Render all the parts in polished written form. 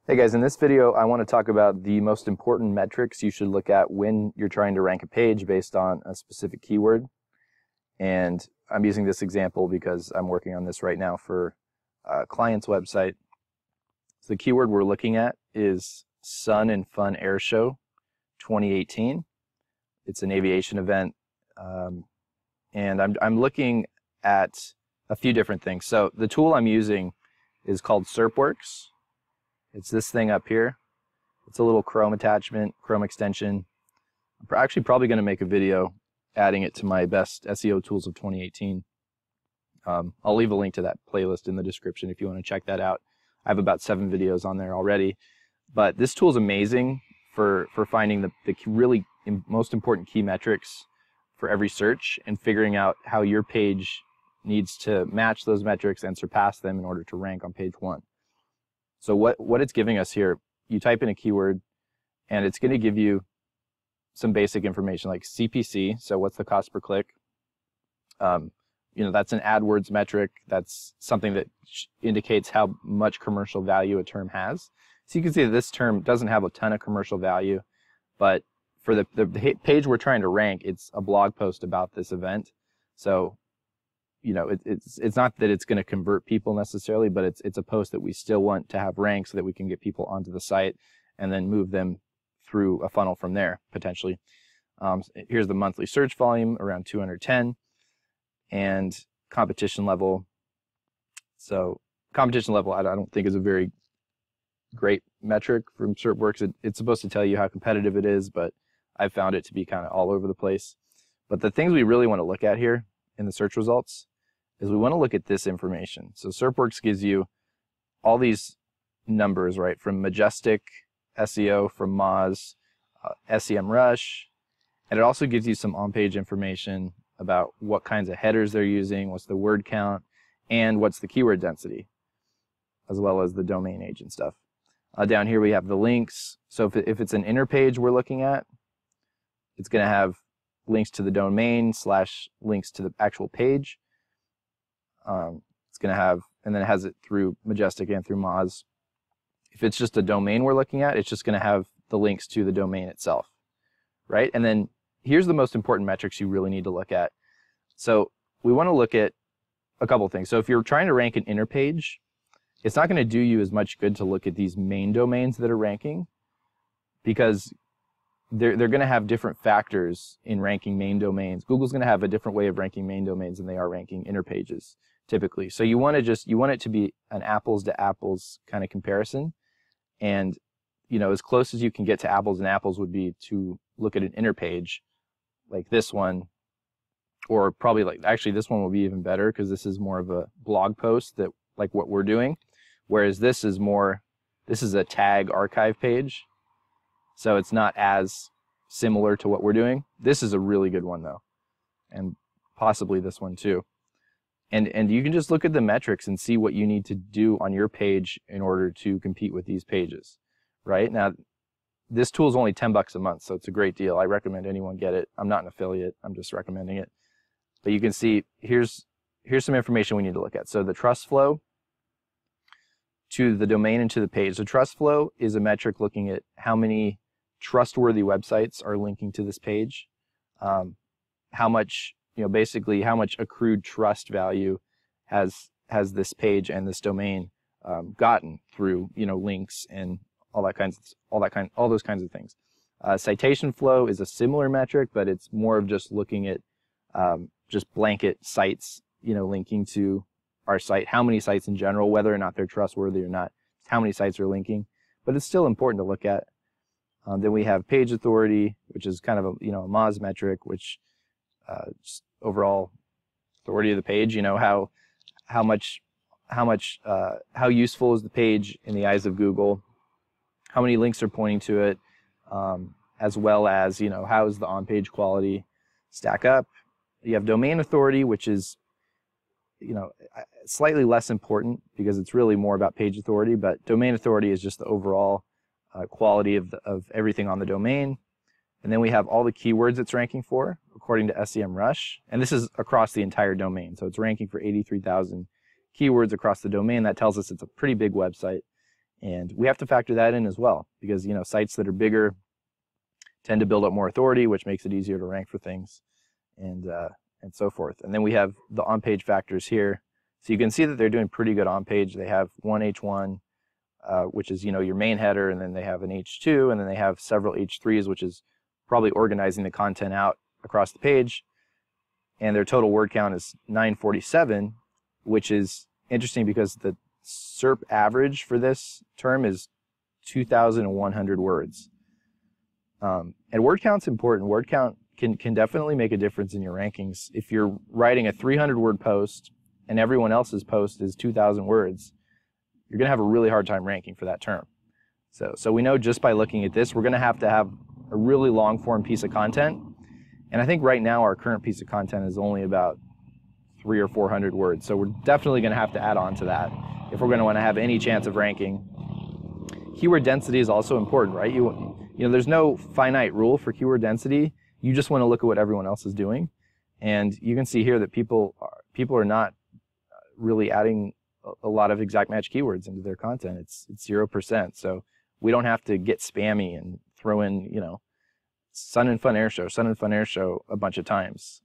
Hey guys, in this video I want to talk about the most important metrics you should look at when you're trying to rank a page based on a specific keyword. And I'm using this example because I'm working on this right now for a client's website. So the keyword we're looking at is Sun and Fun Air Show 2018. It's an aviation event, and I'm looking at a few different things. So the tool I'm using is called SERPworks. It's this thing up here. It's a little Chrome attachment, Chrome extension. I'm actually probably going to make a video adding it to my best SEO tools of 2018. I'll leave a link to that playlist in the description if you want to check that out. I have about 7 videos on there already. But this tool is amazing for finding the really most important key metrics for every search and figuring out how your page needs to match those metrics and surpass them in order to rank on page 1. So what it's giving us here, you type in a keyword and it's going to give you some basic information like CPC, so what's the cost per click. That's an AdWords metric. That's something that indicates how much commercial value a term has. So you can see that this term doesn't have a ton of commercial value, but for the page we're trying to rank, it's a blog post about this event. So it's not that it's going to convert people necessarily, but it's a post that we still want to have ranked so that we can get people onto the site and then move them through a funnel from there, potentially. Here's the monthly search volume, around 210, and competition level. So competition level, I don't think is a very great metric from SERPworks. It's supposed to tell you how competitive it is, but I found it to be kind of all over the place. But the things we really want to look at here in the search results is we want to look at this information. So SERPworks gives you all these numbers, right, from Majestic SEO, from Moz, SEMrush, and it also gives you some on-page information about what kinds of headers they're using, what's the word count, and what's the keyword density, as well as the domain age and stuff. Down here we have the links. So if it's an inner page we're looking at, it's going to have links to the domain / links to the actual page. It's going to have, and then it has it through Majestic and through Moz. If it's just a domain we're looking at, it's just going to have the links to the domain itself, right? And then here's the most important metrics you really need to look at. So we want to look at a couple things. So if you're trying to rank an inner page, it's not going to do you as much good to look at these main domains that are ranking, because they're going to have different factors in ranking main domains. Google's going to have a different way of ranking main domains than they are ranking inner pages typically. So you want it to be an apples to apples kind of comparison, and as close as you can get to apples and apples would be to look at an inner page like this one, or probably actually this one will be even better because this is more of a blog post that like what we're doing, whereas this is a tag archive page. So it's not as similar to what we're doing. This is a really good one though, and possibly this one too. And you can just look at the metrics and see what you need to do on your page in order to compete with these pages, right? Now, this tool is only $10 a month, so it's a great deal. I recommend anyone get it. I'm not an affiliate. I'm just recommending it. But you can see here's some information we need to look at. So the trust flow to the domain and to the page. So trust flow is a metric looking at how many trustworthy websites are linking to this page, how much, basically how much accrued trust value has this page and this domain gotten through, links and all those kinds of things. Citation flow is a similar metric, but it's more of just looking at just blanket sites, linking to our site, how many sites in general, whether or not they're trustworthy or not, how many sites are linking, but it's still important to look at. Then we have page authority, which is kind of a Moz metric, which just overall authority of the page. How useful is the page in the eyes of Google? How many links are pointing to it? As well as how is the on-page quality stack up? You have domain authority, which is slightly less important because it's really more about page authority, but domain authority is just the overall quality of everything on the domain. And then we have all the keywords it's ranking for according to SEMrush, and this is across the entire domain. So it's ranking for 83,000 keywords across the domain. That tells us it's a pretty big website. And we have to factor that in as well, because sites that are bigger tend to build up more authority, which makes it easier to rank for things, and so forth. And then we have the on-page factors here. So you can see that they're doing pretty good on-page. They have one H1, which is your main header, and then they have an H2, and then they have several H3s, which is probably organizing the content out across the page. And their total word count is 947, which is interesting because the SERP average for this term is 2,100 words. And word count's important. Word count can definitely make a difference in your rankings. If you're writing a 300-word post and everyone else's post is 2,000 words, you're going to have a really hard time ranking for that term. So we know just by looking at this, we're going to have a really long-form piece of content. And I think right now our current piece of content is only about 300 or 400 words. So we're definitely going to have to add on to that if we're going to want to have any chance of ranking. Keyword density is also important, right? There's no finite rule for keyword density. You just want to look at what everyone else is doing. And you can see here that people are not really adding a lot of exact match keywords into their content. It's 0%. So we don't have to get spammy and throw in, Sun and Fun Air Show a bunch of times.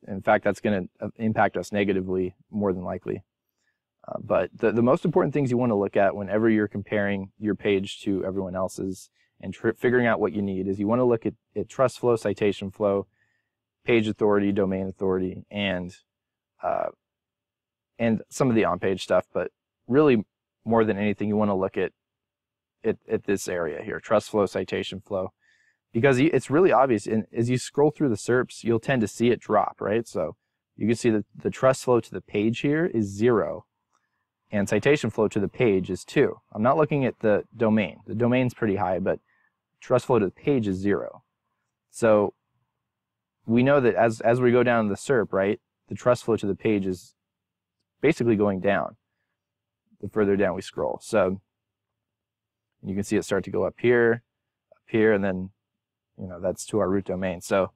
In fact, that's going to impact us negatively more than likely. But the most important things you want to look at whenever you're comparing your page to everyone else's and figuring out what you need is you want to look at trust flow, citation flow, page authority, domain authority, and some of the on-page stuff. But really, more than anything, you want to look at this area here, trust flow, citation flow, because it's really obvious. And as you scroll through the SERPs, you'll tend to see it drop, right? So you can see that the trust flow to the page here is 0. And citation flow to the page is 2. I'm not looking at the domain. The domain's pretty high, but trust flow to the page is 0. So we know that as we go down the SERP, right, the trust flow to the page is basically going down the further down we scroll. So you can see it start to go up here, and then that's to our root domain. So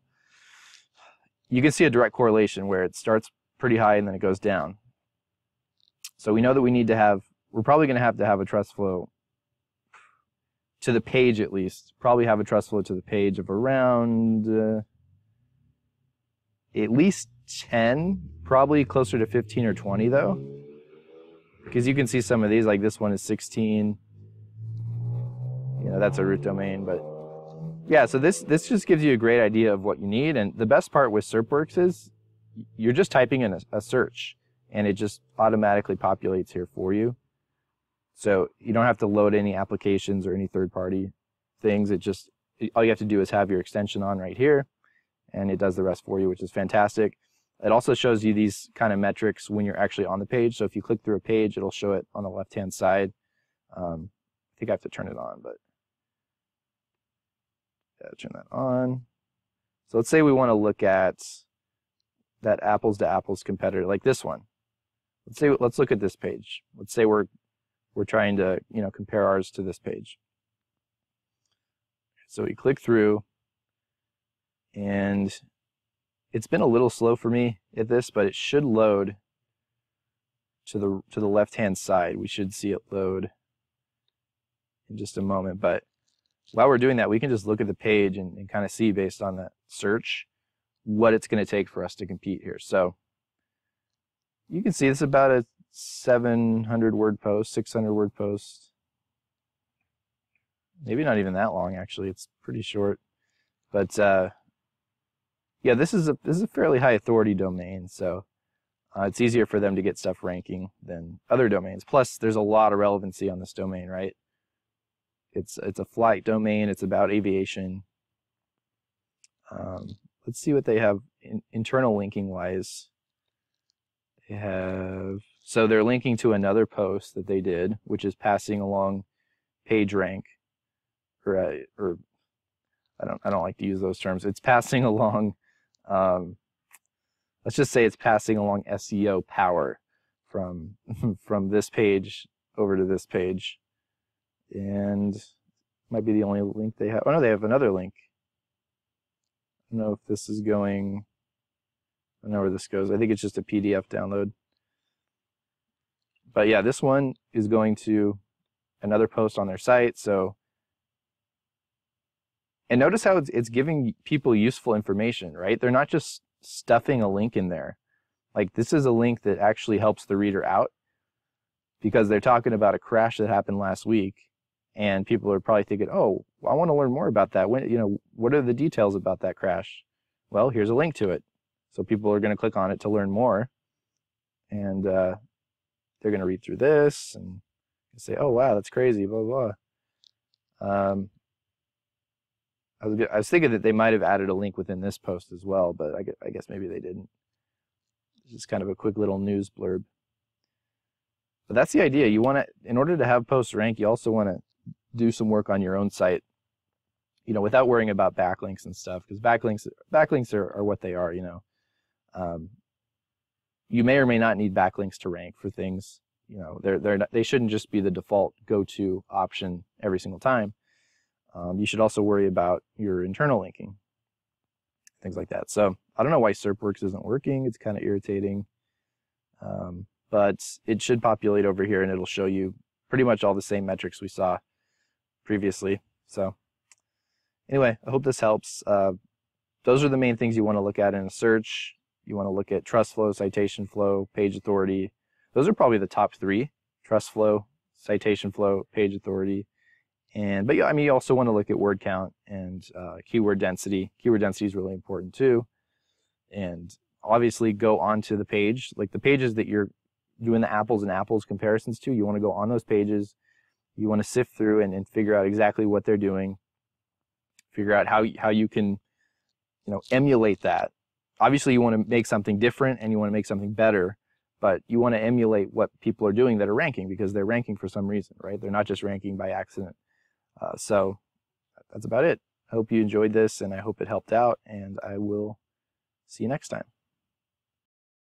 you can see a direct correlation where it starts pretty high and then it goes down. So we know that we're probably going to have a trust flow to the page at least. Probably have a trust flow to the page of around at least 10, probably closer to 15 or 20 though. Because you can see some of these, like this one is 16. That's a root domain, but yeah, so this just gives you a great idea of what you need. And the best part with SERPworks is you're just typing in a search, and it just automatically populates here for you. So you don't have to load any applications or any third-party things. All you have to do is have your extension on right here, and it does the rest for you, which is fantastic. It also shows you these kind of metrics when you're actually on the page. So if you click through a page, it'll show it on the left-hand side. I think I have to turn it on, but yeah, turn that on. So let's say we want to look at that apples-to-apples competitor, like this one. Let's look at this page. Let's say we're trying to compare ours to this page. So we click through, and it's been a little slow for me at this, but it should load to the left-hand side. We should see it load in just a moment. But while we're doing that, we can just look at the page and kind of see based on that search what it's going to take for us to compete here. So you can see this is about a 700-word post, 600-word post. Maybe not even that long, actually. It's pretty short. But yeah, this is a fairly high authority domain, so it's easier for them to get stuff ranking than other domains. Plus, there's a lot of relevancy on this domain, right? It's a flight domain. It's about aviation. Let's see what they have internal linking wise. So they're linking to another post that they did, which is passing along page rank, or I don't like to use those terms. It's passing along. Let's just say it's passing along SEO power from this page over to this page, and might be the only link they have. Oh no, they have another link. I don't know if this is going. I don't know where this goes. I think it's just a PDF download. But yeah, this one is going to another post on their site. So, and notice how it's giving people useful information, right? They're not just stuffing a link in there. Like, this is a link that actually helps the reader out, because they're talking about a crash that happened last week, and people are probably thinking, oh, I want to learn more about that. When, what are the details about that crash? Well, here's a link to it. So people are going to click on it to learn more, and they're going to read through this and say, oh, wow, that's crazy, blah, blah, blah. I was thinking that they might have added a link within this post as well, but I guess maybe they didn't. This is kind of a quick little news blurb. But that's the idea. You want to, in order to have posts rank, you also want to do some work on your own site, without worrying about backlinks and stuff, because backlinks are what they are. You may or may not need backlinks to rank for things. They shouldn't just be the default go-to option every single time. You should also worry about your internal linking, things like that. So I don't know why SERPworks isn't working. It's kind of irritating. But it should populate over here, and it'll show you pretty much all the same metrics we saw previously. So anyway, I hope this helps. Those are the main things you want to look at in a search. You want to look at trust flow, citation flow, page authority. Those are probably the top three: trust flow, citation flow, page authority. But yeah, you also want to look at word count and keyword density. Keyword density is really important too. And obviously go onto the page, like the pages that you're doing the apples and apples comparisons to. You want to go on those pages. You want to sift through and figure out exactly what they're doing. Figure out how you can, emulate that. Obviously, you want to make something different and you want to make something better, but you want to emulate what people are doing that are ranking, because they're ranking for some reason, right? They're not just ranking by accident. So that's about it. I hope you enjoyed this, and I hope it helped out, and I will see you next time.